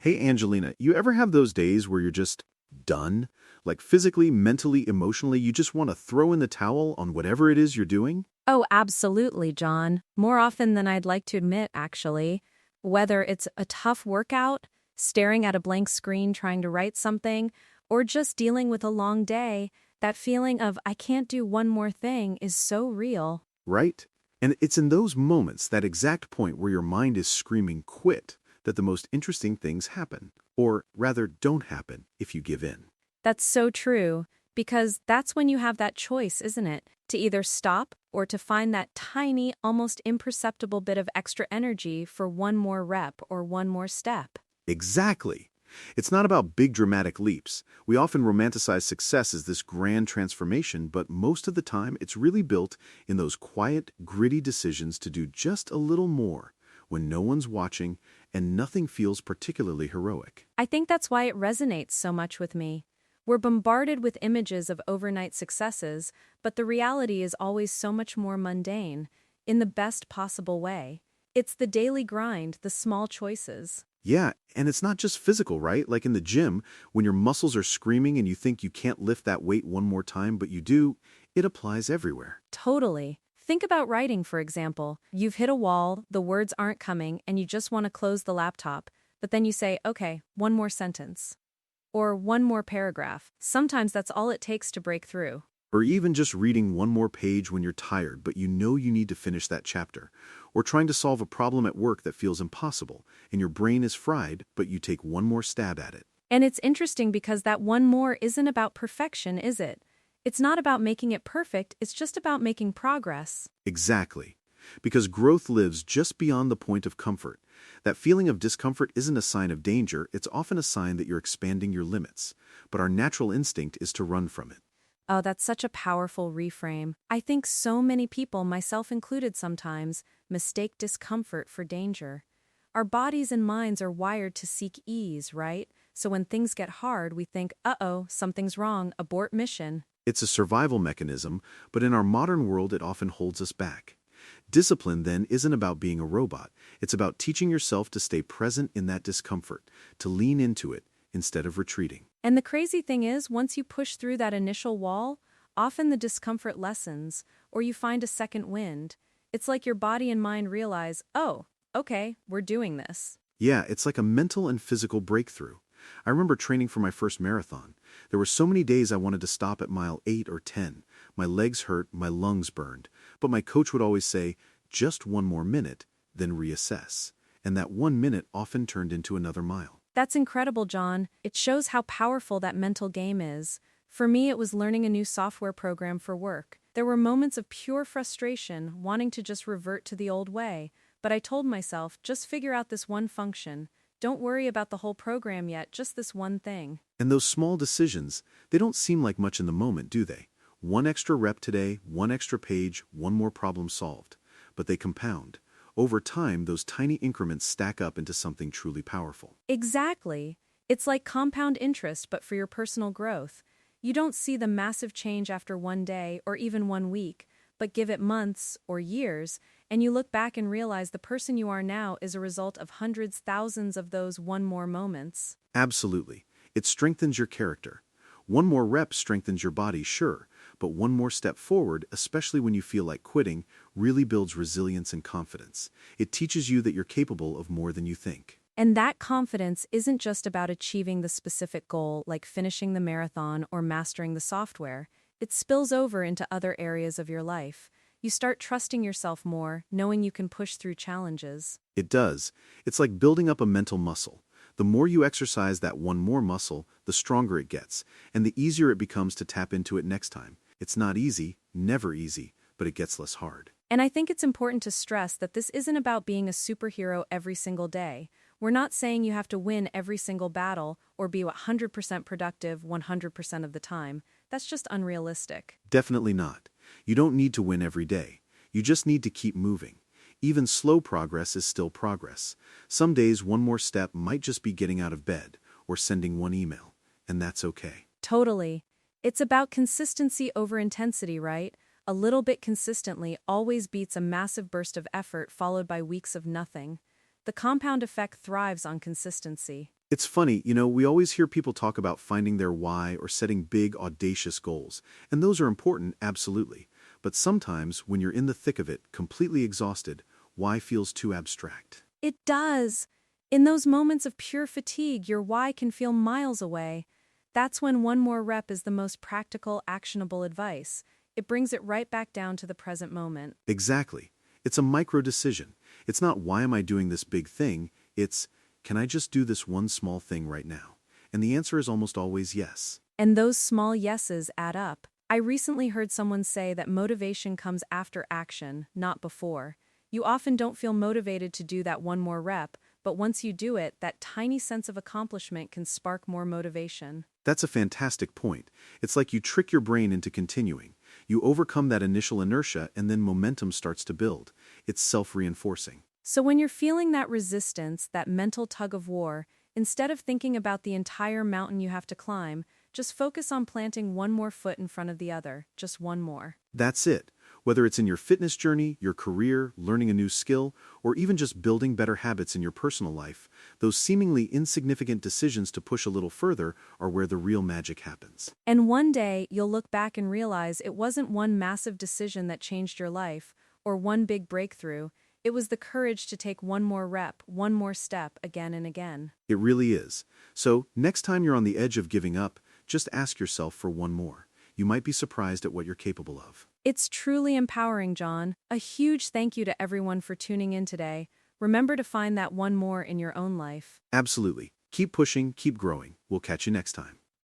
Hey, Angelina, you ever have those days where you're just done? Like physically, mentally, emotionally, you just want to throw in the towel on whatever it is you're doing? Oh, absolutely, John. More often than I'd like to admit, actually. Whether it's a tough workout, staring at a blank screen trying to write something, or just dealing with a long day, that feeling of I can't do one more thing is so real. Right? And it's in those moments, that exact point where your mind is screaming quit, that the most interesting things happen. Or rather, don't happen if you give in. That's so true, because that's when you have that choice, isn't it? To either stop or to find that tiny, almost imperceptible bit of extra energy for one more rep or one more step. Exactly. It's not about big dramatic leaps. We often romanticize success as this grand transformation, but most of the time it's really built in those quiet, gritty decisions to do just a little more when no one's watching and nothing feels particularly heroic. I think that's why it resonates so much with me. We're bombarded with images of overnight successes, but the reality is always so much more mundane, in the best possible way. It's the daily grind, the small choices. Yeah, and it's not just physical, right? Like in the gym, when your muscles are screaming and you think you can't lift that weight one more time, but you do, it applies everywhere. Totally. Think about writing, for example. You've hit a wall, the words aren't coming, and you just want to close the laptop, but then you say, okay, one more sentence. Or one more paragraph. Sometimes that's all it takes to break through. Or even just reading one more page when you're tired, but you know you need to finish that chapter. Or trying to solve a problem at work that feels impossible, and your brain is fried, but you take one more stab at it. And it's interesting because that one more isn't about perfection, is it? It's not about making it perfect, it's just about making progress. Exactly. Because growth lives just beyond the point of comfort. That feeling of discomfort isn't a sign of danger, it's often a sign that you're expanding your limits. But our natural instinct is to run from it. Oh, that's such a powerful reframe. I think so many people, myself included sometimes, mistake discomfort for danger. Our bodies and minds are wired to seek ease, right? So when things get hard, we think, uh-oh, something's wrong, abort mission. It's a survival mechanism, but in our modern world it often holds us back. Discipline, then, isn't about being a robot. It's about teaching yourself to stay present in that discomfort, to lean into it instead of retreating. And the crazy thing is, once you push through that initial wall, often the discomfort lessens, or you find a second wind. It's like your body and mind realize, oh, okay, we're doing this. Yeah, it's like a mental and physical breakthrough. I remember training for my first marathon. There were so many days I wanted to stop at mile 8 or 10. My legs hurt, my lungs burned. But my coach would always say, just one more minute, then reassess. And that 1 minute often turned into another mile. That's incredible, John. It shows how powerful that mental game is. For me, it was learning a new software program for work. There were moments of pure frustration, wanting to just revert to the old way. But I told myself, just figure out this one function. Don't worry about the whole program yet, just this one thing. And those small decisions, they don't seem like much in the moment, do they? One extra rep today, one extra page, one more problem solved. But they compound. Over time, those tiny increments stack up into something truly powerful. Exactly. It's like compound interest, but for your personal growth. You don't see the massive change after one day or even one week, but give it months or years, and you look back and realize the person you are now is a result of hundreds, thousands of those one more moments. Absolutely. It strengthens your character. One more rep strengthens your body, sure, but one more step forward, especially when you feel like quitting, really builds resilience and confidence. It teaches you that you're capable of more than you think. And that confidence isn't just about achieving the specific goal, like finishing the marathon or mastering the software. It spills over into other areas of your life. You start trusting yourself more, knowing you can push through challenges. It does. It's like building up a mental muscle. The more you exercise that one more muscle, the stronger it gets, and the easier it becomes to tap into it next time. It's not easy, never easy, but it gets less hard. And I think it's important to stress that this isn't about being a superhero every single day. We're not saying you have to win every single battle or be 100% productive 100% of the time. That's just unrealistic. Definitely not. You don't need to win every day. You just need to keep moving. Even slow progress is still progress. Some days, one more step might just be getting out of bed or sending one email, and that's okay. Totally. It's about consistency over intensity, right? A little bit consistently always beats a massive burst of effort followed by weeks of nothing. The compound effect thrives on consistency. It's funny, we always hear people talk about finding their why or setting big, audacious goals, and those are important, absolutely. But sometimes, when you're in the thick of it, completely exhausted, why feels too abstract. It does. In those moments of pure fatigue, your why can feel miles away. That's when one more rep is the most practical, actionable advice. It brings it right back down to the present moment. Exactly. It's a micro decision. It's not why am I doing this big thing, it's can I just do this one small thing right now? And the answer is almost always yes. And those small yeses add up. I recently heard someone say that motivation comes after action, not before. You often don't feel motivated to do that one more rep, but once you do it, that tiny sense of accomplishment can spark more motivation. That's a fantastic point. It's like you trick your brain into continuing. You overcome that initial inertia and then momentum starts to build. It's self-reinforcing. So when you're feeling that resistance, that mental tug of war, instead of thinking about the entire mountain you have to climb, just focus on planting one more foot in front of the other, just one more. That's it. Whether it's in your fitness journey, your career, learning a new skill, or even just building better habits in your personal life, those seemingly insignificant decisions to push a little further are where the real magic happens. And one day, you'll look back and realize it wasn't one massive decision that changed your life, or one big breakthrough. It was the courage to take one more rep, one more step, again and again. It really is. So, next time you're on the edge of giving up, just ask yourself for one more. You might be surprised at what you're capable of. It's truly empowering, John. A huge thank you to everyone for tuning in today. Remember to find that one more in your own life. Absolutely. Keep pushing, keep growing. We'll catch you next time.